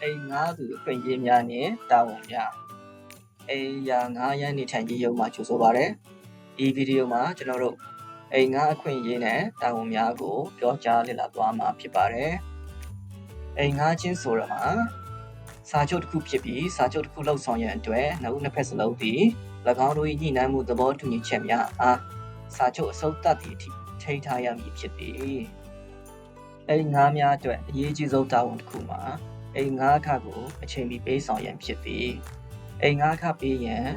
အိမ်ငါးသူအခွင့်အရေးများနဲ့တာဝန်များအိမ်ယာငါးရမ်းနေထိုင်ရေးရုံမှာကြိုဆိုပါရစေ။ဒီဗီဒီယိုမှာကျွန်တော်တို့အိမ်ငါးအခွင့်အရေးနဲ့တာဝန်များကိုပြောကြားလေ့လာသွားမှာဖြစ်ပါတယ်။အိမ်ငါးချင်းဆိုရမှာစာချုပ်တစ်ခုဖြစ်ပြီးစာချုပ်တစ်ခုလှုပ်ဆောင်ရန်အတွက်နှစ်ဦးနှစ်ဖက်စလုံးသည်၎င်းတို့၏ညှိနှိုင်းမှုသဘောတူညီချက်များအားစာချုပ်အဆုံးသတ်သည့်အထိထိန်းထားရမည်ဖြစ်သည်။အိမ်ငါးများအတွက်အရေးကြီးဆုံးတာဝန်တစ်ခုမှာအိမ်ငါးခကိုအချိန်မီပေးဆောင်ရန်ဖြစ်သည်။အိမ်ငါးခပေးရန်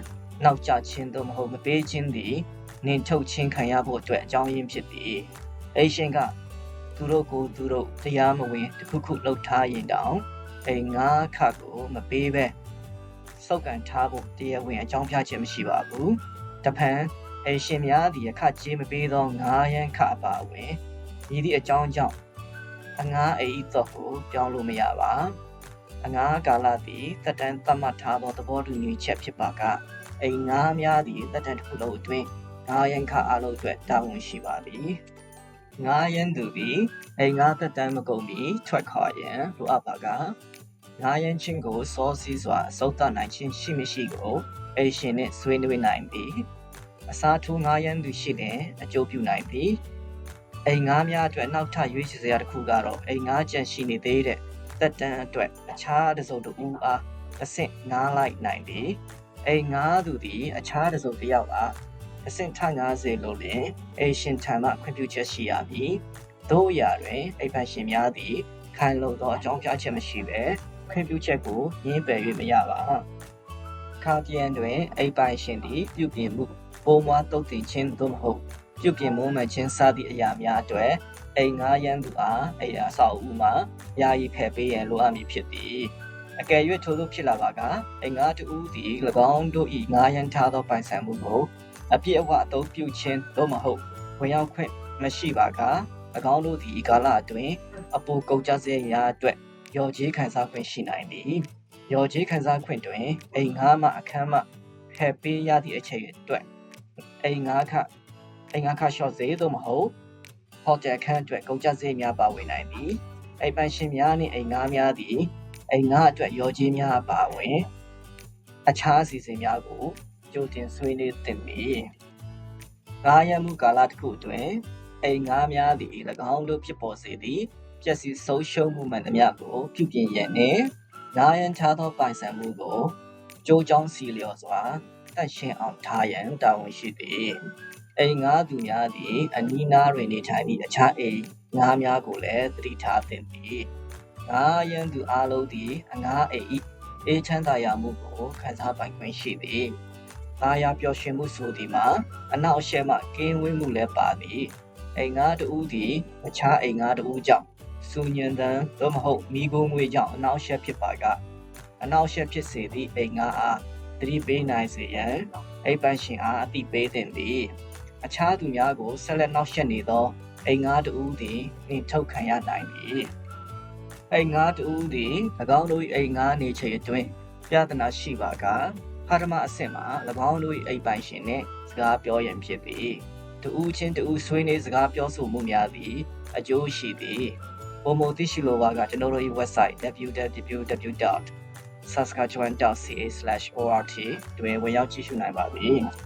နောက်ကျခြင်းသို့မဟုတ်မပေးခြင်းသည်နှင်ထုတ်ခြင်းခံရဖို့အတွက်အကြောင်းရင်းဖြစ်သည်။အိမ်ရှင်ကသူတို့ကိုသူတို့တရားမဝင်တစ်ခုခုလှုပ်ထားရင်တောင်အိမ်ငါးခကိုမပေးဘဲစုပ်ကန်ထားဖို့တရားဝင်အကြောင်းပြချက်မရှိပါဘူး။တဖန်အိမ်ရှင်များသည်အခကြေးမပေးသောငါးရန်ခအပါအဝင်ဤသည့်အကြောင်းကြောင့်အငါးအိမ်သောကိုပြောင်းလို့မရပါ။အငါးကာလသည်သက်တမ်းသတ်မှတ်ထားသောသဘောတူညီချက်ဖြစ်ပါကအိမ်ငါးများသည်သက်တမ်းတစ်ခုလုံးအတွင်းငါးရန်ခအလုံးအတွက်တာဝန်ရှိပါသည်။ငါးရန်သူသည်အိမ်ငါးသက်တမ်းမကုန်မီထွက်ခွာရန်လိုအပ်ပါကငါးရန်ချင်းကိုစောစီးစွာအစိုးသနိုင်ခြင်းရှိမရှိကိုအိမ်ရှင်နှင့်ဆွေးနွေးနိုင်ပြီးအစားထိုးငါးရန်သူရှိတဲ့အကျိုးပြုနိုင်ပြီးအိမ်ငါးများအတွက်နောက်ထပ်ရွေးချယ်စရာတစ်ခုကတော့အိမ်ငါးကြံရှိနေသေးတဲ့သက်တမ်းအတွက်အခြားတစ်စုံတစ်ဦးအားအဆင့်ငားလိုက်နိုင်ပြီးအိမ်ငါးသူသည်အခြားတစ်စုံတစ်ယောက်အားအဆင့်ထ50လို့လင်အိမ်ရှင်ထံမှခွင့်ပြုချက်ရှိရမည်။တို့အရာတွင်အိမ်ပိုင်ရှင်များသည်ခိုင်လုံသောအကြောင်းပြချက်မရှိဘဲခွင့်ပြုချက်ကိုငြင်းပယ်၍မရပါ။ခါပြန်တွင်အိမ်ပိုင်ရှင်သည်ပြုပြင်မှုပုံမွားတုတ်တင်ခြင်းသို့မဟုတ်ပြုပြင်မွမ်းမံခြင်းစသည့်အရာများအတွက်အိမ်ငါးရန်သူအားအိမ်အဆောက်အဦမှာယာယီဖယ်ပေးရန်လိုအပ်မည်ဖြစ်သည်။အကယ်၍ထို့သို့ဖြစ်လာပါကအိမ်ငါးတူသည်၎င်းတို့၏ငါးရန်ထားသောပိုင်ဆိုင်မှုကိုအပြည့်အဝအသုံးပြုခြင်းသို့မဟုတ်ဝင်ရောက်ခွင့်မရှိပါက၎င်းတို့သည်ကာလအတွင်းအပိုကုန်ကျစရိတ်များအတွက်ရော်ကြေးခံစားခွင့်ရှိနိုင်သည်။ရော်ကြေးခံစားခွင့်တွင်အိမ်ငါးမှအခန်းမှဖယ်ပေးရသည့်အချိန်အတွက်အိမ်ငါးခရှော့ဈေးသို့မဟုတ်ဟိုတယ်ခန်းအတွက်ကုန်ကျစရိတ်များပါဝင်နိုင်သည်။အိမ်ပိုင်ရှင်များနှင့်အိမ်ငါးများသည်အိမ်ငါးအတွက်ရော်ကြေးများပါဝင်အခြားအစီအစဉ်များကိုကြိုတင်ဆွေးနွေးသင့်သည်။ငါးရန်မှုကာလတစ်ခုအတွင်းအိမ်ငါးများသည်၎င်းတို့ဖြစ်ပေါ်စေသည့်ပျက်စီးဆုံးရှုံးမှုမှန်သမျှကိုပြုပြင်ရန်နှင့်ငါးရန်ထားသောပိုင်ဆိုင်မှုကိုကြိုးကြောင်းစီလျော်စွာတန့်ရှင်းအောင်ထားရန်တာဝန်ရှိသည်။အိမ်ငါးသူများသည်အနီးနားတွင်နေထိုင်သည့်အခြားအိမ်ငါးများကိုလည်းသတိထားသင့်သည်။ငါးရန်သူအလုံးသည်အငါးအိမ်၏အေးချမ်းသာရမှုကိုခံစားပိုင်ခွင့်ရှိသည်။သားရပျော်ရွှင်မှုဆိုသည်မှာအနောက်အရှက်မှကင်းဝေးမှုလည်းပါသည်။အိမ်ငါးတူသည်အခြားအိမ်ငါးတူကြောင့်စူညံတန်းသို့မဟုတ်မိโกငွေကြောင့်အနောက်ရှက်ဖြစ်ပါကအနောက်ရှက်ဖြစ်စေသည့်အိမ်ငါးအားသတိပေးနိုင်စေရန်အိမ်ပိုင်ရှင်အားအသိပေးသင့်သည်။အခြားသူများကိုဆက်လက်နောက်ရှက်နေသောအိမ်ငါးတူသည်နှင်ထုတ်ခံရနိုင်သည်။အိမ်ငါးတူသည်၎င်းတို့၏အိမ်ငါးနေချိန်အတွင်းပြဿနာရှိပါကပထမအဆင့်မှာ၎င်းတို့၏အိမ်ပိုင်ရှင်နှင့်စကားပြောရန်ဖြစ်သည်။တူချင်းတူဆွေးနွေးစကားပြောဆိုမှုများသည်အကျိုးရှိသည်။ပုံမသိရှိလိုပါကကျွန်တော်တို့၏ website www.saskatchewan.ca/ort တွင်ဝင်ရောက်ကြည့်ရှုနိုင်ပါသည်။